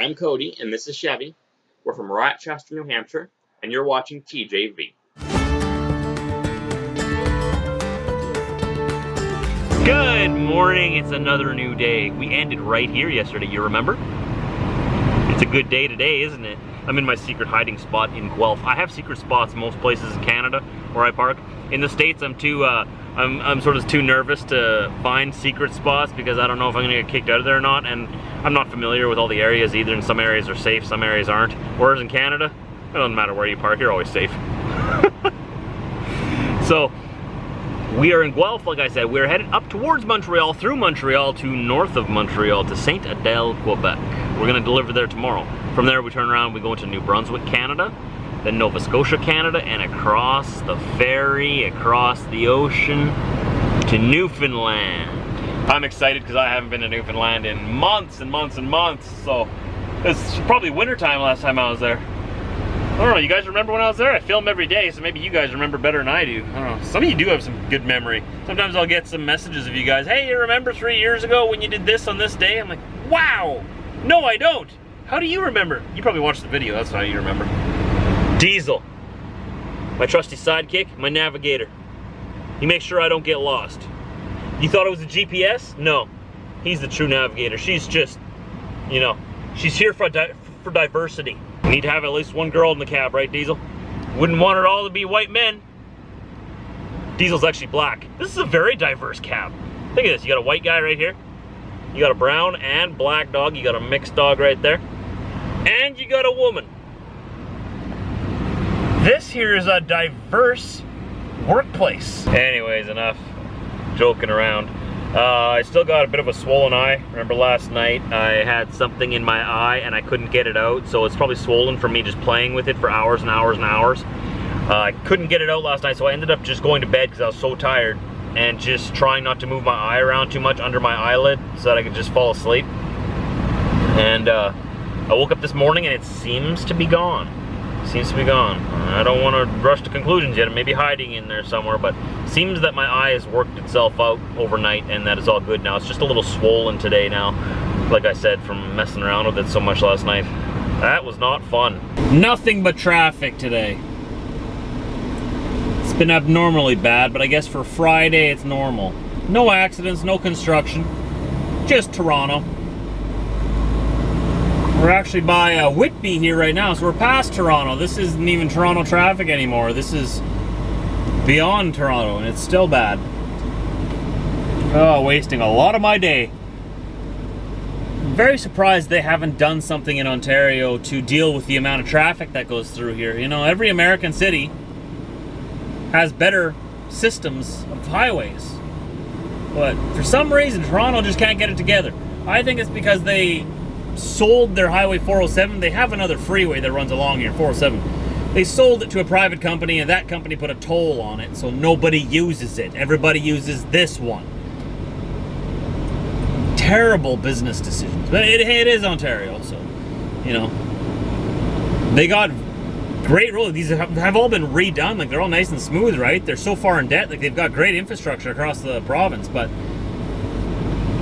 I'm Cody, and this is Chevy. We're from Rochester, New Hampshire, and you're watching TJV. Good morning, it's another new day. We ended right here yesterday, you remember? It's a good day today, isn't it? I'm in my secret hiding spot in Guelph. I have secret spots most places in Canada where I park. In the States, I'm sort of too nervous to find secret spots because I don't know if I'm gonna get kicked out of there or not, and I'm not familiar with all the areas either, and some areas are safe, some areas aren't. Whereas in Canada, it doesn't matter where you park, you're always safe. So, we are in Guelph, like I said. We're headed up towards Montreal, through Montreal to north of Montreal to Saint Adèle, Quebec. We're gonna deliver there tomorrow. From there, we turn around, we go into New Brunswick, Canada, then Nova Scotia, Canada, and across the ferry, across the ocean to Newfoundland. I'm excited because I haven't been to Newfoundland in months and months and months, so it's probably wintertime last time I was there. I don't know, you guys remember when I was there? I film every day, so maybe you guys remember better than I do. I don't know, some of you do have some good memory. Sometimes I'll get some messages of you guys, hey, you remember 3 years ago when you did this on this day? I'm like, wow! No, I don't! How do you remember? You probably watched the video, that's how you remember. Diesel. My trusty sidekick, my navigator. He makes sure I don't get lost. You thought it was a GPS? No. He's the true navigator. She's just, you know, she's here for diversity. You need to have at least one girl in the cab, right, Diesel? Wouldn't want it all to be white men. Diesel's actually black. This is a very diverse cab. Think of this, you got a white guy right here. You got a brown and black dog. You got a mixed dog right there. And you got a woman. This here is a diverse workplace. Anyways, enough joking around. I still got a bit of a swollen eye. Remember last night I had something in my eye and I couldn't get it out, so it's probably swollen from me just playing with it for hours and hours and hours. I couldn't get it out last night, so I ended up just going to bed because I was so tired and just trying not to move my eye around too much under my eyelid so that I could just fall asleep. And I woke up this morning and it seems to be gone. Seems to be gone. I don't want to rush to conclusions yet. It may be hiding in there somewhere, but seems that my eye has worked itself out overnight and that is all good now. It's just a little swollen today now, like I said, from messing around with it so much last night. That was not fun. Nothing but traffic today. It's been abnormally bad, but I guess for Friday it's normal. No accidents, no construction, just Toronto. We're actually by Whitby here right now, so we're past Toronto. This isn't even Toronto traffic anymore. This is beyond Toronto, and it's still bad. Oh, wasting a lot of my day. I'm very surprised they haven't done something in Ontario to deal with the amount of traffic that goes through here. You know, every American city has better systems of highways. But for some reason, Toronto just can't get it together. I think it's because they sold their Highway 407. They have another freeway that runs along here, 407. They sold it to a private company, and that company put a toll on it, so nobody uses it. Everybody uses this one. Terrible business decisions. But it is Ontario, so, you know. They got great roads. These have all been redone. Like, they're all nice and smooth, right? They're so far in debt. Like, they've got great infrastructure across the province, but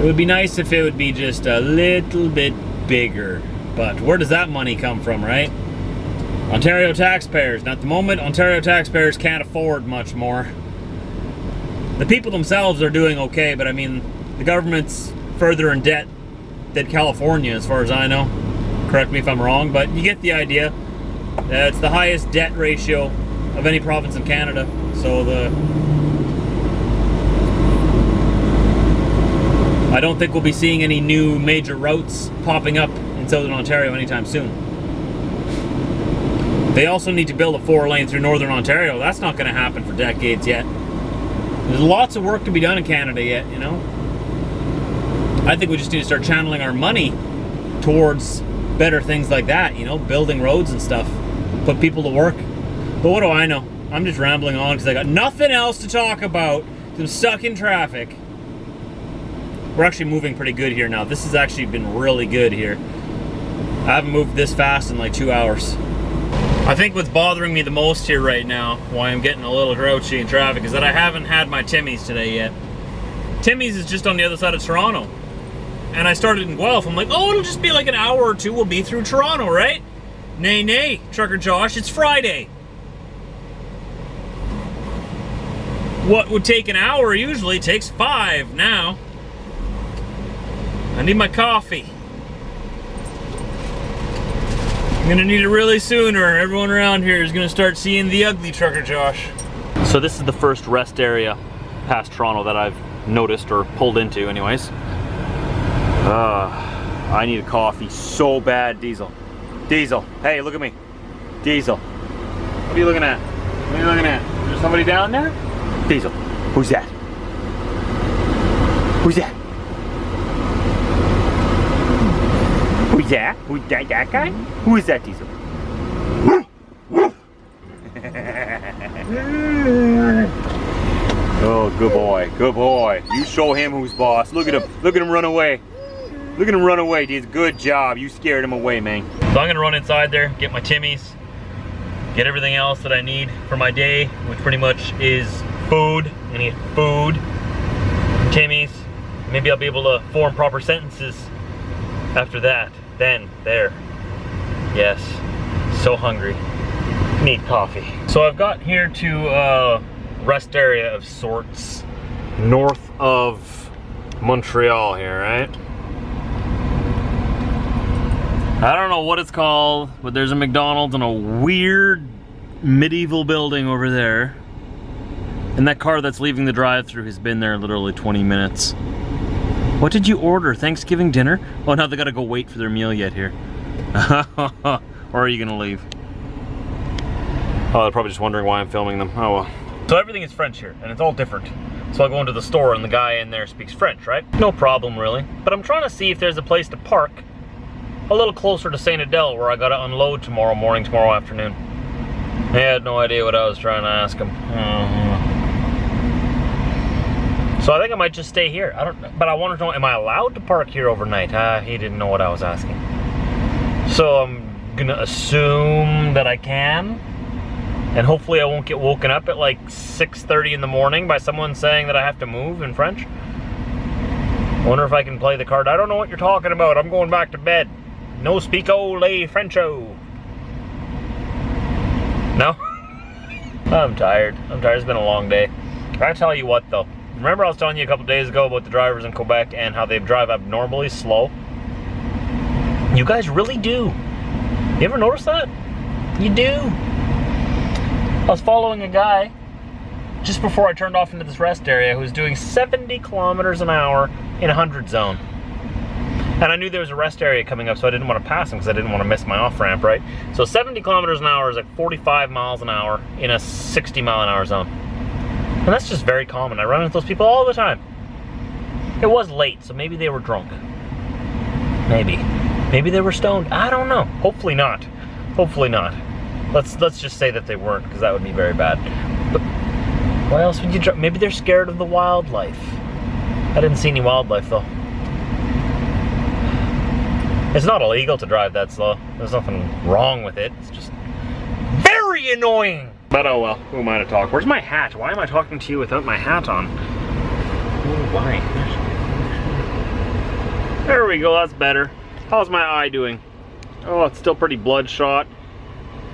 it would be nice if it would be just a little bit bigger. But where does that money come from, right? Ontario taxpayers. Now at the moment, Ontario taxpayers can't afford much more. The people themselves are doing okay, but I mean, the government's further in debt than California as far as I know. Correct me if I'm wrong, but you get the idea. It's the highest debt ratio of any province in Canada. So I don't think we'll be seeing any new major routes popping up in Southern Ontario anytime soon. They also need to build a 4-lane through Northern Ontario. That's not going to happen for decades yet. There's lots of work to be done in Canada yet, you know. I think we just need to start channeling our money towards better things like that, you know, building roads and stuff. Put people to work. But what do I know? I'm just rambling on because I got nothing else to talk about. I'm stuck in traffic. We're actually moving pretty good here now. This has actually been really good here. I haven't moved this fast in like 2 hours. I think what's bothering me the most here right now, why I'm getting a little grouchy in traffic, is that I haven't had my Timmy's today yet. Timmy's is just on the other side of Toronto. and I started in Guelph. I'm like, oh, it'll just be like an hour or two. We'll be through Toronto, right? Nay, nay, Trucker Josh, it's Friday. What would take an hour usually takes 5 now. I need my coffee. I'm gonna need it really soon, or everyone around here is gonna start seeing the ugly Trucker Josh. So this is the first rest area past Toronto that I've noticed or pulled into anyways. I need a coffee so bad, Diesel. Diesel, hey, look at me. Diesel, what are you looking at? What are you looking at? Is there somebody down there? Diesel, who's that? Who's that? Who's that? Who's that guy? Who is that, Diesel? Oh, good boy, good boy. You show him who's boss. Look at him run away. Look at him run away, dude. Good job. You scared him away, man. So I'm gonna run inside there, get my Timmies, get everything else that I need for my day, which pretty much is food. I'm gonna get food, Timmies. Maybe I'll be able to form proper sentences after that. Then, there. Yes, so hungry. Need coffee. So I've got here to a rest area of sorts, north of Montreal here, right? I don't know what it's called, but there's a McDonald's and a weird medieval building over there. And that car that's leaving the drive-thru has been there literally 20 minutes. What did you order? Thanksgiving dinner? Oh, now they gotta go wait for their meal yet here. Or are you gonna leave? Oh, they're probably just wondering why I'm filming them. Oh well. So everything is French here, and it's all different. So I go into the store and the guy in there speaks French, right? No problem really. But I'm trying to see if there's a place to park a little closer to Saint Adele where I gotta unload tomorrow morning, tomorrow afternoon. I had no idea what I was trying to ask him. So I think I might just stay here. I don't know, but I wanted to know, am I allowed to park here overnight? He didn't know what I was asking. So I'm gonna assume that I can. And hopefully I won't get woken up at like 6:30 in the morning by someone saying that I have to move in French. I wonder if I can play the card. I don't know what you're talking about. I'm going back to bed. No Speako Les Frencho. No? I'm tired. It's been a long day. I tell you what though. Remember I was telling you a couple days ago about the drivers in Quebec and how they drive abnormally slow? You guys really do. You ever notice that? You do. I was following a guy just before I turned off into this rest area who was doing 70 kilometers an hour in a 100 zone. And I knew there was a rest area coming up, so I didn't want to pass him because I didn't want to miss my off-ramp, right? So 70 kilometers an hour is like 45 miles an hour in a 60 mile an hour zone. And that's just very common. I run into those people all the time. It was late, so maybe they were drunk. Maybe. Maybe they were stoned. I don't know. Hopefully not. Hopefully not. Let's just say that they weren't, because that would be very bad. But why else would you drive? Maybe they're scared of the wildlife. I didn't see any wildlife though. It's not illegal to drive that slow. There's nothing wrong with it. It's just very annoying. But oh well, who am I to talk? Where's my hat? Why am I talking to you without my hat on? Oh, why? There we go, that's better. How's my eye doing? Oh, it's still pretty bloodshot.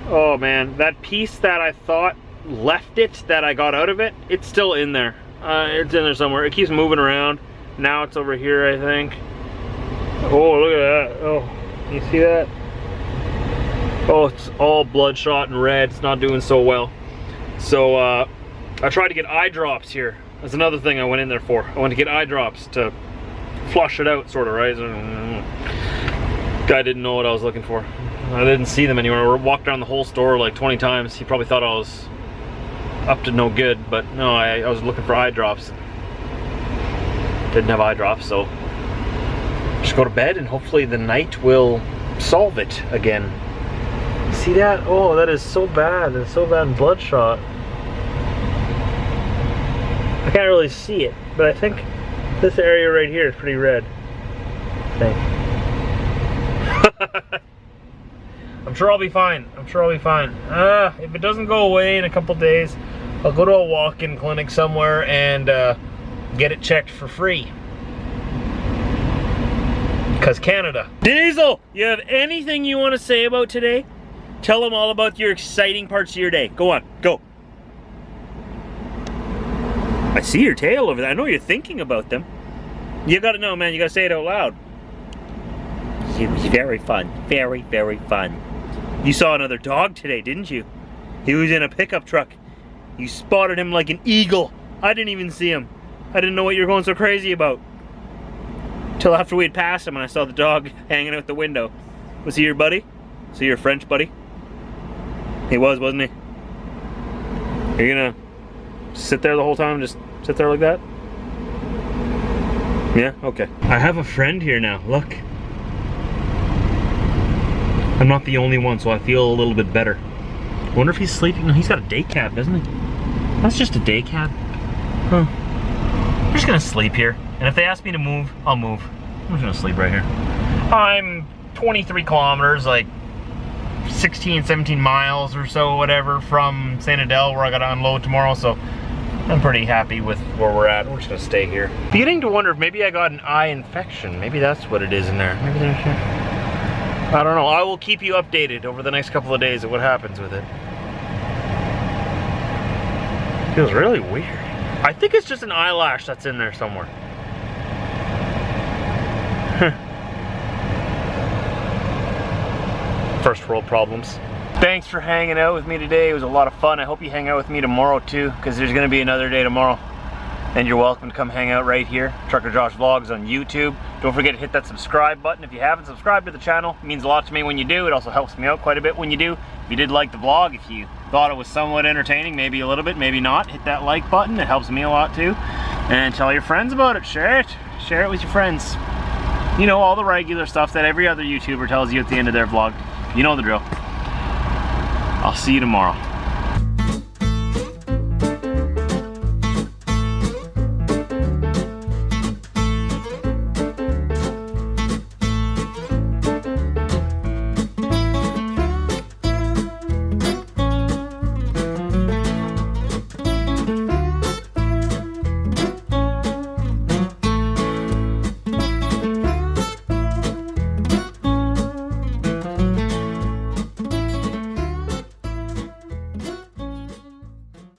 Oh man, that piece that I thought left it, that I got out of it, it's still in there. It's in there somewhere. It keeps moving around. Now it's over here, I think. Oh, look at that. Oh, you see that? Oh, it's all bloodshot and red. It's not doing so well. So I tried to get eye drops here. That's another thing I went in there for. I went to get eye drops to flush it out, sort of, right? Guy didn't know what I was looking for. I didn't see them anywhere. I walked around the whole store like 20 times. He probably thought I was up to no good, but no, I was looking for eye drops. Didn't have eye drops, so just go to bed and hopefully the night will solve it again. See that? Oh, that is so bad. It's so bad and bloodshot. I can't really see it, but I think this area right here is pretty red. I think. I'm sure I'll be fine. I'm sure I'll be fine. If it doesn't go away in a couple days, I'll go to a walk-in clinic somewhere and get it checked for free. Cause Canada. Diesel, you have anything you want to say about today? Tell them all about your exciting parts of your day. Go on, go. I see your tail over there. I know you're thinking about them. You gotta know, man, you gotta say it out loud. It was very fun. Very, very fun. You saw another dog today, didn't you? He was in a pickup truck. You spotted him like an eagle. I didn't even see him. I didn't know what you were going so crazy about. Till after we had passed him and I saw the dog hanging out the window. Was he your buddy? Was he your French buddy? He was, wasn't he? Are you gonna sit there the whole time? Just sit there like that? Yeah? Okay. I have a friend here now. Look. I'm not the only one, so I feel a little bit better. I wonder if he's sleeping. No, he's got a day cab, doesn't he? That's just a day cab. Huh. I'm just gonna sleep here. And if they ask me to move, I'll move. I'm just gonna sleep right here. I'm 23 kilometers, like 16, 17 miles or so, whatever, from St. Adele, where I gotta unload tomorrow, so I'm pretty happy with where we're at. We're just gonna stay here. Beginning to wonder if maybe I got an eye infection. Maybe that's what it is in there. Maybe there's... I don't know. I will keep you updated over the next couple of days of what happens with it. Feels really weird. I think it's just an eyelash that's in there somewhere. First world problems. Thanks for hanging out with me today. It was a lot of fun. I hope you hang out with me tomorrow too, because there's gonna be another day tomorrow. And you're welcome to come hang out right here. Trucker Josh Vlogs on YouTube. Don't forget to hit that subscribe button if you haven't subscribed to the channel. It means a lot to me when you do. It also helps me out quite a bit when you do. If you did like the vlog, if you thought it was somewhat entertaining, maybe a little bit, maybe not, hit that like button. It helps me a lot too. And tell your friends about it. Share it. Share it with your friends. You know, all the regular stuff that every other YouTuber tells you at the end of their vlog. You know the drill. I'll see you tomorrow.